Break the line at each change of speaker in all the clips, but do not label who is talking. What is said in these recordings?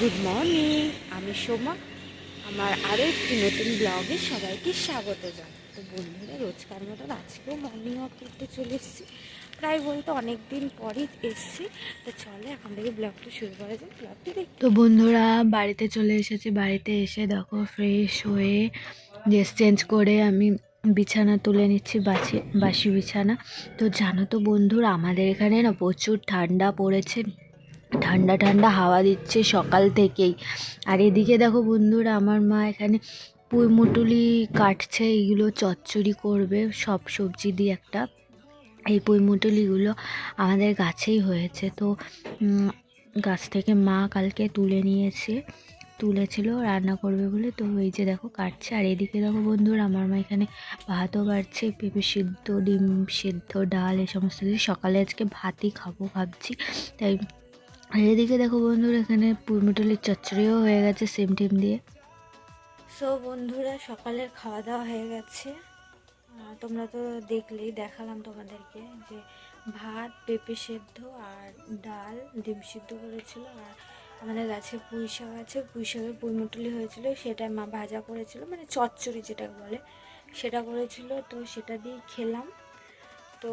Good morning, আমি সোমা। আমার আরও একটি নতুন ব্লগে সবাইকে স্বাগত জানাই। তো বন্ধুরা, রোজকার মতন আজকেও মর্নিং ওয়াক করতে চলে এসেছি। প্রায় বলতে অনেক দিন পরই এসেছি। তো চলে এখন থেকে ব্লগটা শুরু করা যায়। ব্লগটি দেখতে
তো বন্ধুরা, বাড়িতে চলে এসেছি। বাড়িতে এসে দেখো ফ্রেশ হয়ে ড্রেস চেঞ্জ করে আমি বিছানা তুলে নিচ্ছি, বাসি বিছানা। তো জানো তো বন্ধুরা, আমাদের এখানে না প্রচুর ঠান্ডা পড়েছে, ঠান্ডা ঠান্ডা হাওয়া দিচ্ছে সকাল থেকেই। আর এদিকে দেখো বন্ধুরা, আমার মা এখানে পুঁইমুটুলি কাটছে, এগুলো চচ্চড়ি করবে সব সবজি দিয়ে একটা। এই পুঁইমুটুলিগুলো আমাদের গাছেই হয়েছে, তো গাছ থেকে মা কালকে তুলেছিল রান্না করবে বলে। তো এই যে দেখো কাটছে। আর এদিকে দেখো বন্ধুরা, আমার মা এখানে ভাতও বাড়ছে, পেঁপে সিদ্ধ, ডিম সিদ্ধ, ডাল, এই সমস্ত দিয়ে সকালে আজকে ভাতই খাবো ভাবছি, তাই। আর এদিকে দেখো বন্ধুরা, এখানে পুরমুটলির চচ্চড়িও হয়ে গেছে সিম টিম দিয়ে।
সো বন্ধুরা, সকালের খাওয়া দাওয়া হয়ে গেছে। তোমরা তো দেখলেই, দেখালাম তোমাদেরকে যে ভাত, পেঁপে সেদ্ধ আর ডাল, ডিম সিদ্ধ করেছিল। আর আমাদের গাছে পুঁই শাক আছে, পুঁই শাকের পুঁইমুটুলি হয়েছিল, সেটা মা ভাজা করেছিল, মানে চচ্চড়ি যেটা বলে সেটা করেছিল। তো সেটা দিয়ে খেলাম। তো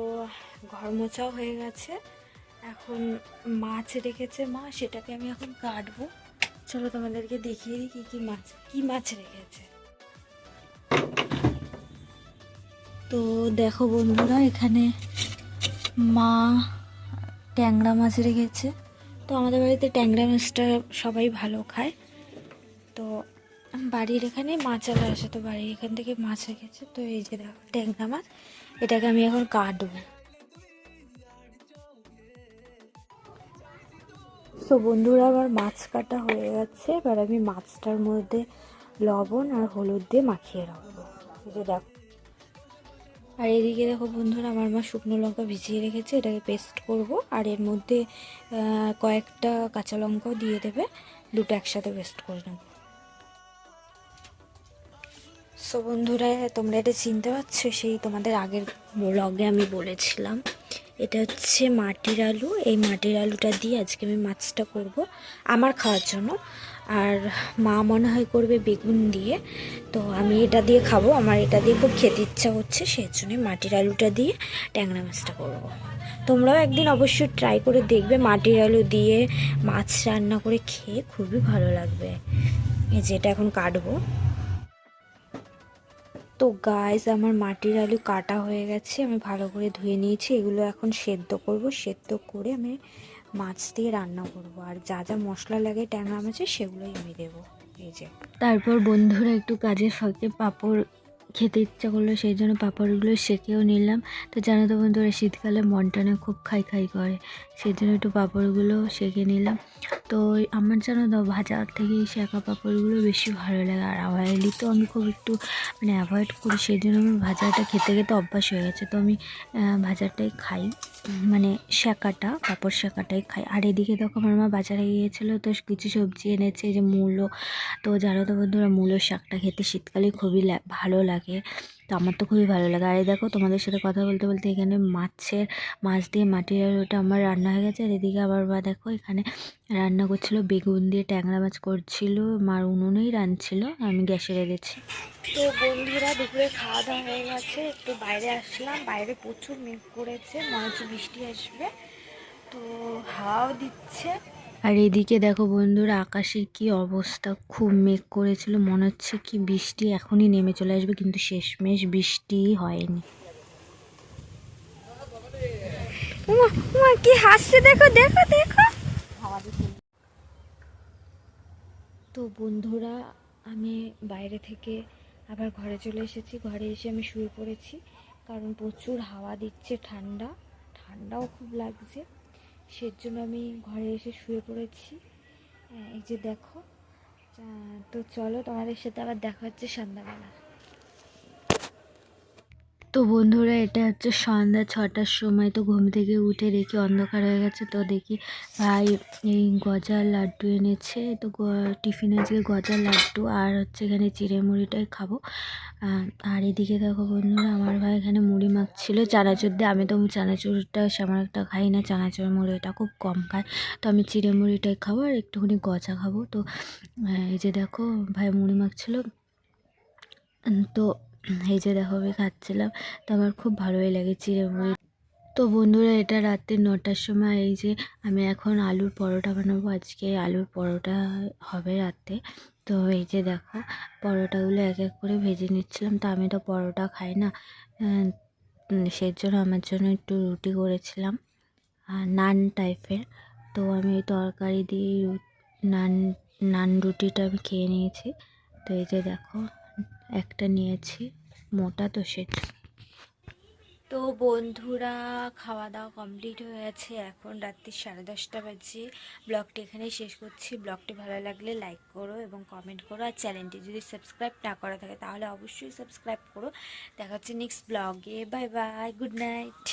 ঘর মোছাও হয়ে গেছে। এখন মাছ রেখেছে মা, সেটাকে আমি এখন কাটবো। চলো তোমাদেরকে দেখিয়ে দিই কী মাছ রেখেছে। তো দেখো বন্ধুরা, এখানে মা ট্যাংরা মাছ রেখেছে। তো আমাদের বাড়িতে ট্যাংরা মাছটা সবাই ভালো খায়। তো বাড়ির এখানে মাছালা আসে, তো বাড়ির এখান থেকে মাছ রেখেছে। তো এই যে দেখো ট্যাংরা মাছ, এটাকে আমি এখন কাটবো। তো বন্ধুরা, আমার মাছ কাটা হয়ে গেছে। এবার আমি মাছটার মধ্যে লবণ আর হলুদ দিয়ে মাখিয়ে রাখবো। এই যে দেখো। আর এদিকে দেখো বন্ধুরা, আমার মা শুকনো লঙ্কা ভিজিয়ে রেখেছে, এটাকে পেস্ট করব। আর এর মধ্যে কয়েকটা কাঁচা লঙ্কাও দিয়ে দেবে, দুটো একসাথে পেস্ট করে নেব। সো বন্ধুরা, তোমরা এটা চিনতে পারছো, সেই তোমাদের আগের ব্লগে আমি বলেছিলাম, এটা হচ্ছে মাটির আলু। এই মাটির আলুটা দিয়ে আজকে আমি মাছটা করব আমার খাওয়ার জন্য। আর মা মনে হয় করবে বেগুন দিয়ে। তো আমি এটা দিয়ে খাবো, আমার এটা দিয়ে খুব খেতে ইচ্ছা হচ্ছে, সেই জন্যই মাটির আলুটা দিয়ে ট্যাংরা মাছটা করব। তোমরাও একদিন অবশ্যই ট্রাই করে দেখবে, মাটির আলু দিয়ে মাছ রান্না করে খেয়ে খুবই ভালো লাগবে। এই যে এটা এখন কাটবো। তো গাইস, আমার মাটির আলু কাটা হয়ে গেছে, আমি ভালো করে ধুয়ে নিয়েছি। এগুলো এখন সেদ্ধ করব, সেদ্ধ করে আমি মাছ দিয়ে রান্না করব। আর যা যা মশলা লাগে ট্যাংরা মাছে, সেগুলোই আমি দেবো। এই যে
তারপর বন্ধুরা, একটু কাজের ফাঁকে পাঁপড় খেতে ইচ্ছা করলো, সেই জন্য পাঁপড়গুলো সেঁকেও নিলাম। তো জানো তো বন্ধুরা, শীতকালে মনটা না খুব খাই খাই করে, সেই জন্য একটু পাঁপড়গুলো সেঁকে নিলাম। তো আমার জানো তো ভাজার থেকে সেঁকা পাঁপড়গুলো বেশি ভালো লাগে। আর অয়েলি তো আমি খুব একটু মানে অ্যাভয়েড করি, সেই জন্য আমার ভাজাটা খেতে খেতে অভ্যাস হয়ে গেছে। তো আমি ভাজাটাই খাই, মানে সেঁকাটা, পাঁপড় সেঁকাটাই খাই। আর এদিকে দেখো আমার মা বাজারে গিয়েছিলো, তো কিছু সবজি এনেছে, যে মূলো। তো জানো তো বন্ধুরা, মূলো শাকটা খেতে শীতকালে খুবই ভালো লাগে। তো আমার তো খুবই ভালো লাগে। আর এই দেখো, তোমাদের সাথে কথা বলতে বলতে এখানে মাছ দিয়ে মাটির আলুটা আমার রান্না হয়ে গেছে। আর এদিকে আবার বা দেখো এখানে রান্না করছিল, বেগুন দিয়ে ট্যাংরা মাছ করছিল, মার উনুনেই রাঁধছিল, আমি গ্যাসে রেখেছি।
তো বন্ধুরা, দুপুরে খাওয়া দাওয়া হয়ে গেছে, একটু বাইরে আসলাম। বাইরে প্রচুর মেঘ করেছে, মনে হচ্ছে বৃষ্টি আসবে। তো হাওয়াও দিচ্ছে।
আর এদিকে দেখো বন্ধুরা, আকাশের কি অবস্থা, খুব মেঘ করেছিল, মনে হচ্ছে কি বৃষ্টি এখনই নেমে চলে আসবে, কিন্তু শেষমেশ বৃষ্টিই হয়নি।
উমা উমা, কি হাসছে, দেখো দেখো দেখো। তো বন্ধুরা, আমি বাইরে থেকে আবার ঘরে চলে এসেছি। ঘরে এসে আমি শুয়ে পড়েছি, কারণ প্রচুর হাওয়া দিচ্ছে, ঠান্ডাও খুব লাগছে। সেজন্য আমি ঘরে এসে শুয়ে পড়েছি। এই যে দেখো। তো চলো, তোমাদের সাথে আবার দেখা হচ্ছে সন্ধ্যাবেলা।
তো বন্ধুরা এটা হচ্ছে সন্ধ্যা 6টার সময়। তো ঘুম থেকে উঠে দেখি অন্ধকার হয়ে গেছে। তো দেখি ভাই এই গজার লাড্ডু এনেছে। তো টিফিনে আজকে গজার লাড্ডু আর হচ্ছে এখানে চিড়ে মুড়িটাই খাবো। আর এদিকে দেখো বন্ধুরা আমার ভাই এখানে মুড়ি মাখছিল চানাচুর দিয়ে। আমি তো চানাচুরটা সেমন একটা খাই না, চানাচুর মুড়িটা খুব কম খাই। তো আমি চিড়ে মুড়িটাই খাবো আর একটুখানি গজা খাবো। তো এই যে দেখো ভাই মুড়ি মাখছিল। তো এই যে দেখো আমি খাচ্ছিলাম। তো আমার খুব ভালোই লাগে চিড়ে মুড়ি। তো বন্ধুরা এটা রাত্রি 9টার সময়। এই যে আমি এখন আলুর পরোটা বানাবো। আজকে আলুর পরোটা হবে রাতে। তো এই যে দেখো পরোটাগুলো এক এক করে ভেজে নিচ্ছিলাম। তো আমি তো পরোটা খাই না, সেই জন্য আমার জন্য একটু রুটি করেছিলাম নান টাইপের। তো আমি ওই তরকারি দিয়ে নান নান রুটিটা আমি খেয়ে নিয়েছি। তো এই যে দেখো একটা নিয়েছি, মোটা তো সেটা।
তো বন্ধুরা খাওয়া দাওয়া কমপ্লিট হয়ে গেছে, এখন রাত্রি 10:30 বাজে। ব্লগটি এখানেই শেষ করছি। ব্লগটি ভালো লাগলে লাইক করো এবং কমেন্ট করো, আর চ্যানেলটি যদি সাবস্ক্রাইব না করা থাকে তাহলে অবশ্যই সাবস্ক্রাইব করো। দেখা হচ্ছে নেক্সট ব্লগে। Bye bye, good night.